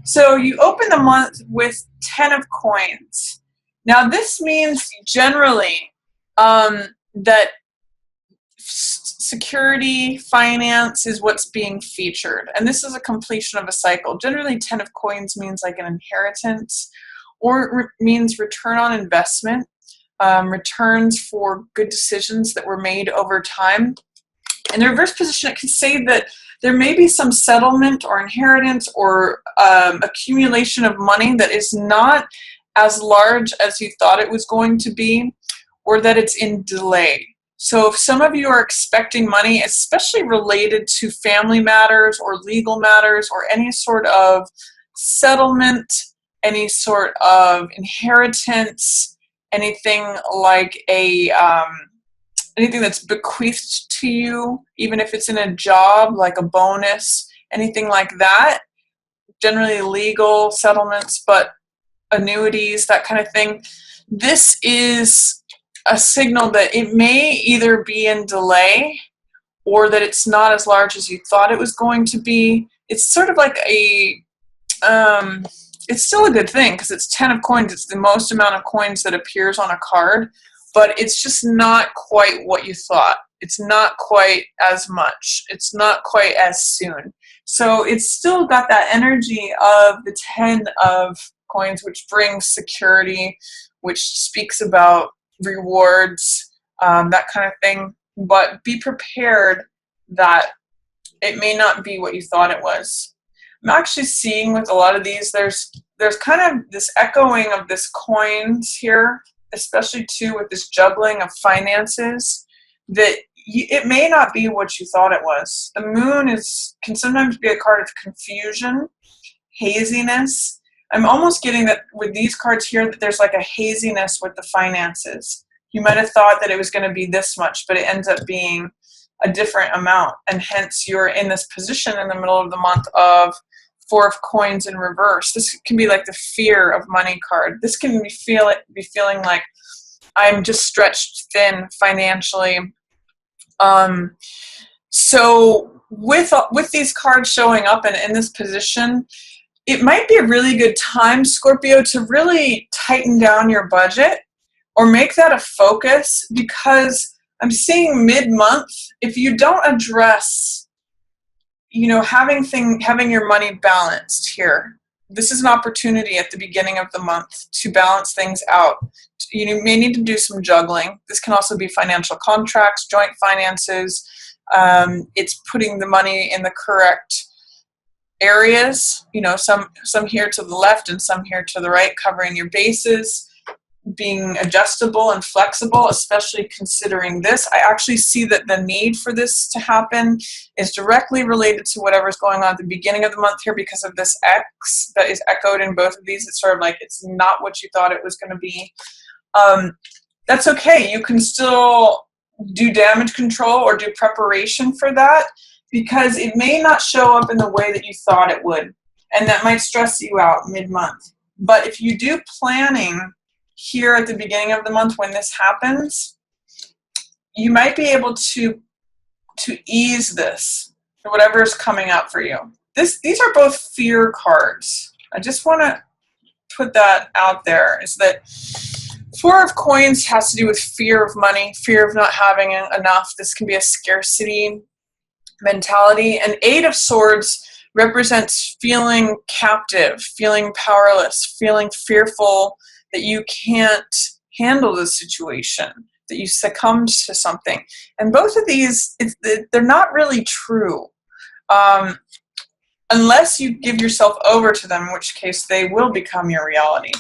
So you open the month with 10 of coins. Now this means generally that security, finance is what's being featured. And this is a completion of a cycle. Generally 10 of coins means like an inheritance, or means return on investment, returns for good decisions that were made over time. In the reverse position, it can say that there may be some settlement or inheritance or accumulation of money that is not as large as you thought it was going to be, or that it's in delay. So if some of you are expecting money, especially related to family matters or legal matters or any sort of settlement, any sort of inheritance, anything like anything that's bequeathed to you, even if it's in a job, like a bonus, anything like that, generally legal settlements, but annuities, that kind of thing. This is a signal that it may either be in delay or that it's not as large as you thought it was going to be. It's sort of like it's still a good thing because it's 10 of coins. It's the most amount of coins that appears on a card, but it's just not quite what you thought. It's not quite as much. It's not quite as soon. So it's still got that energy of the 10 of coins, which brings security, which speaks about rewards, that kind of thing. But be prepared that it may not be what you thought it was. I'm actually seeing with a lot of these, there's kind of this echoing of this coins here, especially too with this juggling of finances, that it may not be what you thought it was. The moon can sometimes be a card of confusion, haziness. I'm almost getting that with these cards here that there's like a haziness with the finances. You might have thought that it was going to be this much, but it ends up being a different amount, and hence you're in this position in the middle of the month of 4 of coins in reverse. This can be like the fear of money card. This can be feeling like I'm just stretched thin financially. So with these cards showing up and in this position, it might be a really good time, Scorpio, to really tighten down your budget or make that a focus, because I'm seeing mid-month, if you don't address, having your money balanced here, this is an opportunity at the beginning of the month to balance things out. You may need to do some juggling. This can also be financial contracts, joint finances. It's putting the money in the correct areas, some here to the left and some here to the right, covering your bases, being adjustable and flexible, especially considering this. I actually see that the need for this to happen is directly related to whatever's going on at the beginning of the month here, because of this X that is echoed in both of these. It's sort of like it's not what you thought it was going to be. That's okay. You can still do damage control or do preparation for that, because it may not show up in the way that you thought it would, and that might stress you out mid-month. But if you do planning here at the beginning of the month when this happens, you might be able to ease this, or whatever is coming up for you. These are both fear cards. I just want to put that out there, is that 4 of coins has to do with fear of money, fear of not having enough. This can be a scarcity mentality. And 8 of swords represents feeling captive, feeling powerless, feeling fearful that you can't handle the situation, that you succumbed to something. And both of these, they're not really true, unless you give yourself over to them, in which case they will become your reality.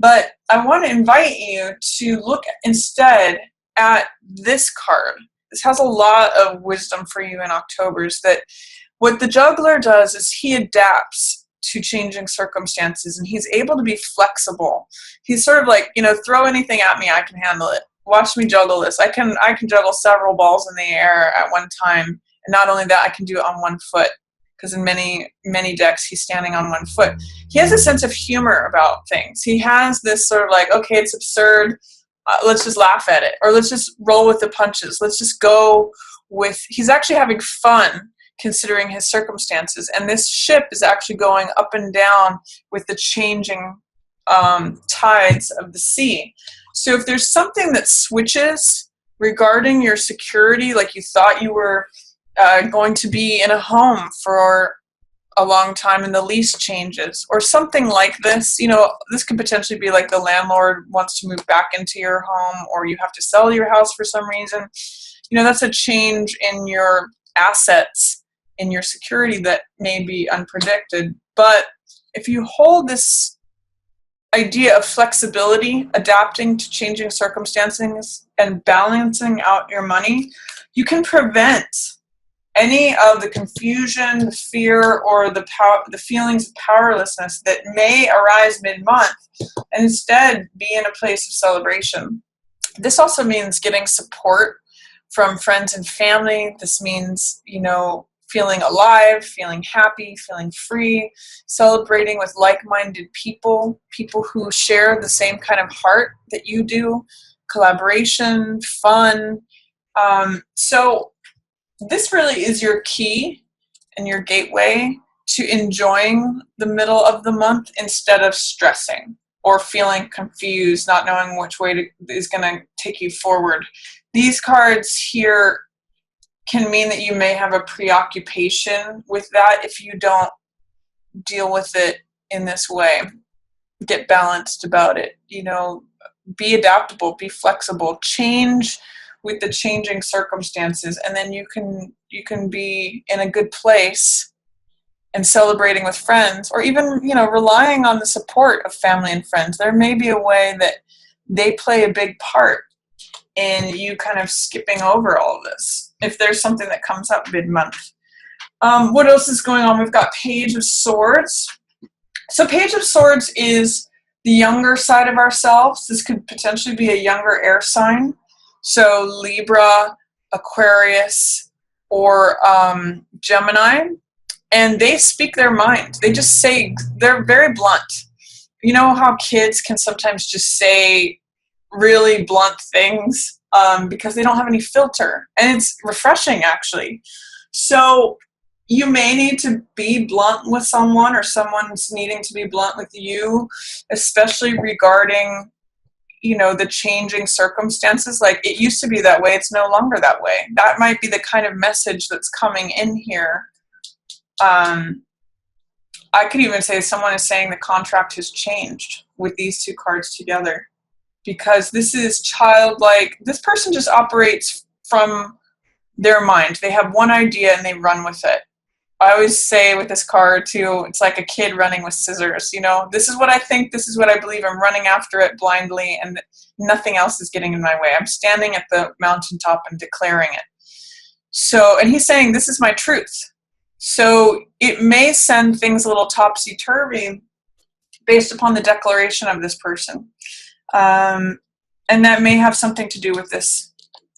But I want to invite you to look instead at this card. This has a lot of wisdom for you in October, is that what the juggler does is he adapts to changing circumstances, and he's able to be flexible. He's sort of like, throw anything at me, I can handle it. Watch me juggle this. I can juggle several balls in the air at one time, and not only that, I can do it on one foot, because in many decks he's standing on one foot. He has a sense of humor about things. He has this sort of like, okay, it's absurd, let's just laugh at it, or let's just roll with the punches. Let's just go with. He's actually having fun. considering his circumstances. And this ship is actually going up and down with the changing tides of the sea. So if there's something that switches regarding your security, like you thought you were going to be in a home for a long time and the lease changes or something like this, this could potentially be like the landlord wants to move back into your home, or you have to sell your house for some reason. That's a change in your assets, in your security that may be unpredicted. But if you hold this idea of flexibility, adapting to changing circumstances and balancing out your money, you can prevent any of the confusion, the fear, or the feelings of powerlessness that may arise mid-month, and instead be in a place of celebration. This also means getting support from friends and family. This means, feeling alive, feeling happy, feeling free, celebrating with like-minded people who share the same kind of heart that you do, collaboration, fun. So this really is your key and your gateway to enjoying the middle of the month instead of stressing or feeling confused, not knowing which way is going to take you forward. These cards here can mean that you may have a preoccupation with that if you don't deal with it in this way. Get balanced about it. Be adaptable, be flexible, change with the changing circumstances, and then you can be in a good place and celebrating with friends, or even relying on the support of family and friends. There may be a way that they play a big part in you kind of skipping over all of this if there's something that comes up mid-month. What else is going on? We've got Page of Swords. So Page of Swords is the younger side of ourselves. This could potentially be a younger air sign. So Libra, Aquarius, or Gemini. And they speak their mind. They just say, they're very blunt. You know how kids can sometimes just say really blunt things because they don't have any filter. And it's refreshing, actually. So you may need to be blunt with someone, or someone's needing to be blunt with you, especially regarding the changing circumstances. Like, it used to be that way, it's no longer that way. That might be the kind of message that's coming in here. I could even say someone is saying the contract has changed with these two cards together, because this is childlike. This person just operates from their mind. They have one idea and they run with it. I always say with this card too, it's like a kid running with scissors. This is what I think, this is what I believe. I'm running after it blindly, and nothing else is getting in my way. I'm standing at the mountaintop and declaring it. So, and he's saying, this is my truth. So it may send things a little topsy-turvy based upon the declaration of this person. And that may have something to do with this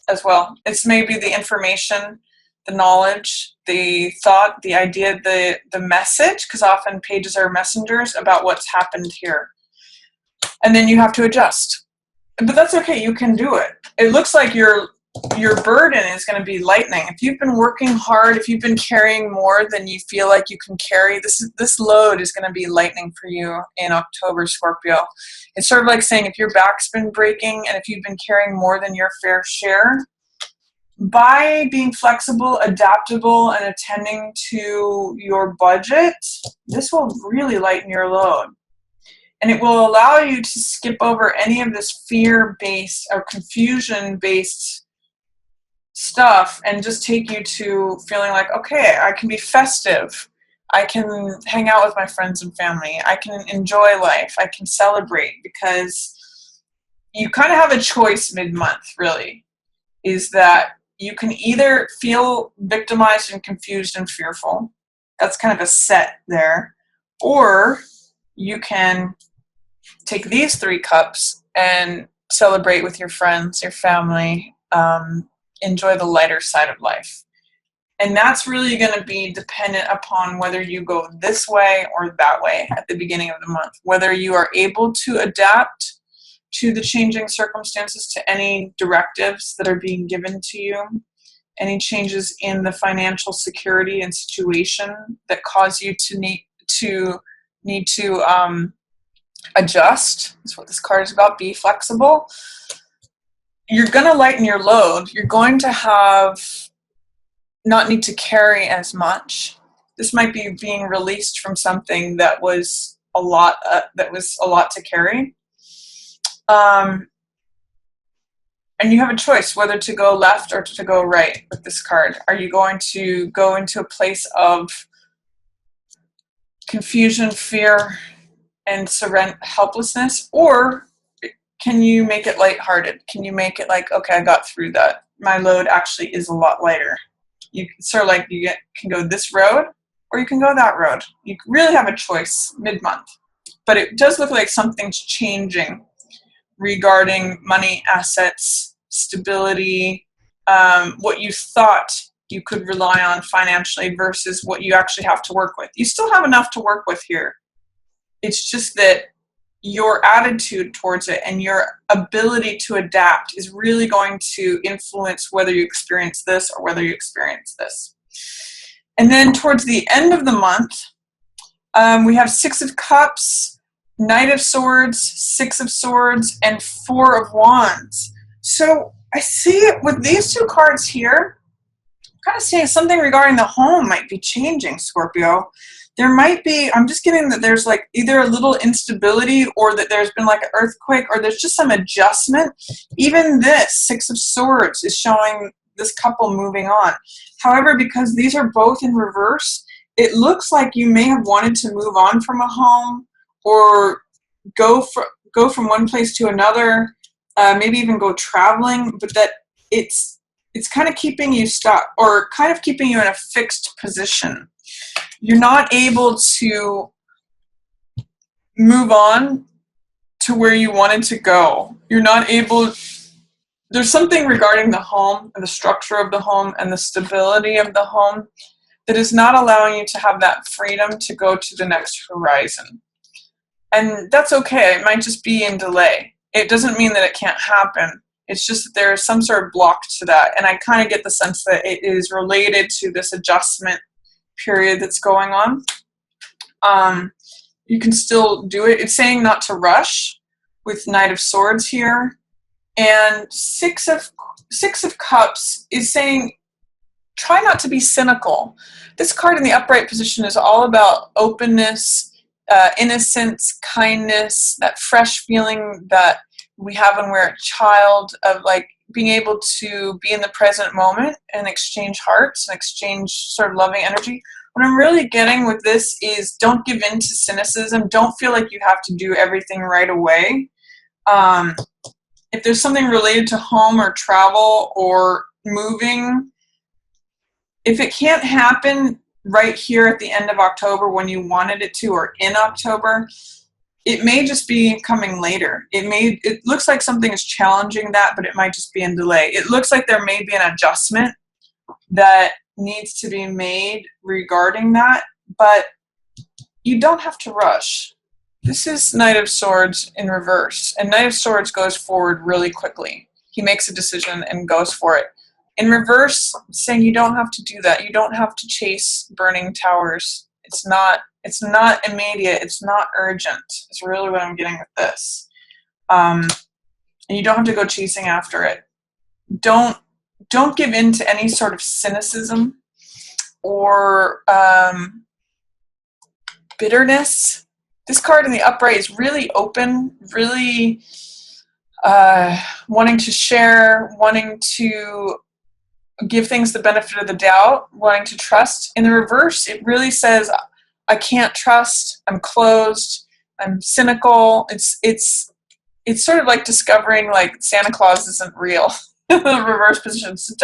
as well. It's maybe the information, the knowledge, the thought, the idea, the message, because often pages are messengers about what's happened here. And then you have to adjust. But that's okay, you can do it. It looks like your burden is going to be lightening. If you've been working hard, if you've been carrying more than you feel like you can carry, this load is going to be lightening for you in October, Scorpio. It's sort of like saying, if your back's been breaking and if you've been carrying more than your fair share, by being flexible, adaptable, and attending to your budget, this will really lighten your load. And it will allow you to skip over any of this fear-based or confusion-based stuff and just take you to feeling like, okay, I can be festive. I can hang out with my friends and family. I can enjoy life. I can celebrate, because you kind of have a choice mid-month, really, is that you can either feel victimized and confused and fearful. That's kind of a set there. Or you can take these 3 cups and celebrate with your friends, your family, enjoy the lighter side of life. And that's really going to be dependent upon whether you go this way or that way at the beginning of the month, whether you are able to adapt to the changing circumstances, to any directives that are being given to you, any changes in the financial security and situation that cause you to need to adjust. That's what this card is about. Be flexible. You're going to lighten your load. You're going to not need to carry as much. This might be being released from something that was a lot to carry. And you have a choice whether to go left or to go right with this card. Are you going to go into a place of confusion, fear, and helplessness, or can you make it lighthearted? Can you make it like, okay, I got through that. My load actually is a lot lighter. You sort of like can go this road, or you can go that road. You really have a choice mid-month, but it does look like something's changing regarding money, assets, stability, what you thought you could rely on financially versus what you actually have to work with. You still have enough to work with here. It's just that your attitude towards it and your ability to adapt is really going to influence whether you experience this or whether you experience this. And then towards the end of the month, we have Six of Cups, Knight of Swords, Six of Swords, and Four of Wands. So I see it with these two cards here, I'm kind of saying something regarding the home might be changing, Scorpio. There might be, I'm just getting that there's like either a little instability or that there's been like an earthquake or there's just some adjustment. Even this Six of Swords is showing this couple moving on. However, because these are both in reverse, it looks like you may have wanted to move on from a home or go from one place to another, maybe even go traveling, but that it's kind of keeping you stuck or kind of keeping you in a fixed position. You're not able to move on to where you wanted to go. You're not able, there's something regarding the home and the structure of the home and the stability of the home that is not allowing you to have that freedom to go to the next horizon. And that's okay. It might just be in delay. It doesn't mean that it can't happen. It's just that there is some sort of block to that. And I kind of get the sense that it is related to this adjustment period that's going on. You can still do it. It's saying not to rush with Knight of Swords here. And Six of Cups is saying try not to be cynical. This card in the upright position is all about openness, innocence, kindness, that fresh feeling that we have when we're a child of like being able to be in the present moment and exchange hearts and exchange sort of loving energy. What I'm really getting with this is don't give in to cynicism. Don't feel like you have to do everything right away. If there's something related to home or travel or moving, if it can't happen right here at the end of October when you wanted it to or in October, it may just be coming later. It looks like something is challenging that, but it might just be in delay. It looks like there may be an adjustment that needs to be made regarding that, but you don't have to rush. This is Knight of Swords in reverse, and Knight of Swords goes forward really quickly. He makes a decision and goes for it. In reverse, saying you don't have to do that. You don't have to chase burning towers. It's not immediate. It's not urgent. It's really what I'm getting with this. And you don't have to go chasing after it. Don't give in to any sort of cynicism or bitterness. This card in the upright is really open, really wanting to share, wanting to give things the benefit of the doubt, wanting to trust. In the reverse, it really says, I can't trust, I'm closed, I'm cynical. It's sort of like discovering like Santa Claus isn't real. The reverse position. So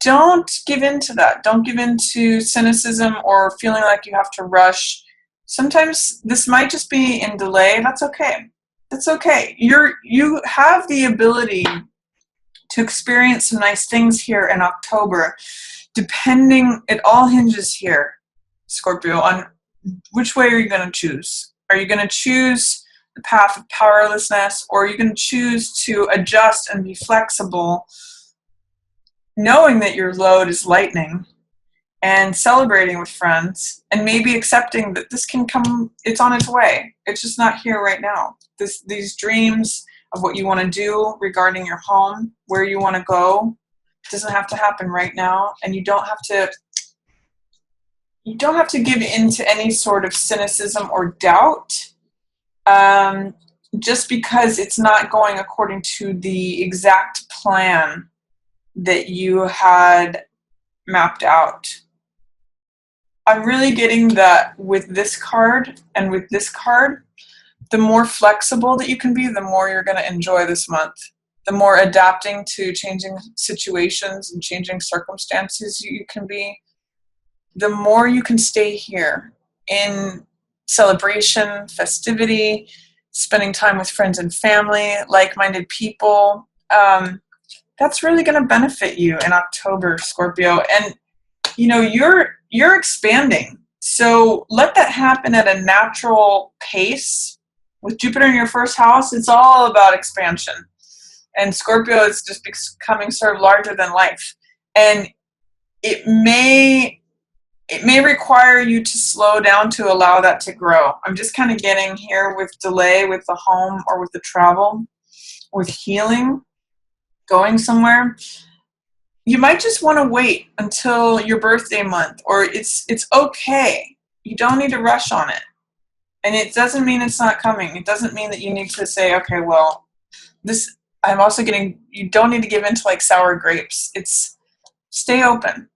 don't give in to that. Don't give in to cynicism or feeling like you have to rush. Sometimes this might just be in delay. That's okay. That's okay. You have the ability to experience some nice things here in October, depending, it all hinges here, Scorpio, on which way are you going to choose. Are you going to choose the path of powerlessness, or are you going to choose to adjust and be flexible knowing that your load is lightening and celebrating with friends and maybe accepting that this can come, it's on its way. It's just not here right now. These dreams of what you want to do regarding your home, where you want to go, doesn't have to happen right now. And you don't have to give in to any sort of cynicism or doubt, just because it's not going according to the exact plan that you had mapped out. I'm really getting that with this card and with this card, the more flexible that you can be, the more you're going to enjoy this month. The more adapting to changing situations and changing circumstances you can be, the more you can stay here in celebration, festivity, spending time with friends and family, like-minded people. That's really going to benefit you in October, Scorpio. And you're expanding. So let that happen at a natural pace. With Jupiter in your first house, it's all about expansion. And Scorpio is just becoming sort of larger than life. And it may require you to slow down to allow that to grow. I'm just kind of getting here with delay with the home or with the travel, with healing, going somewhere. You might just want to wait until your birthday month, or it's okay. You don't need to rush on it. And it doesn't mean it's not coming. It doesn't mean that you need to say, okay, well, I'm also getting, you don't need to give in to like sour grapes. It's stay open.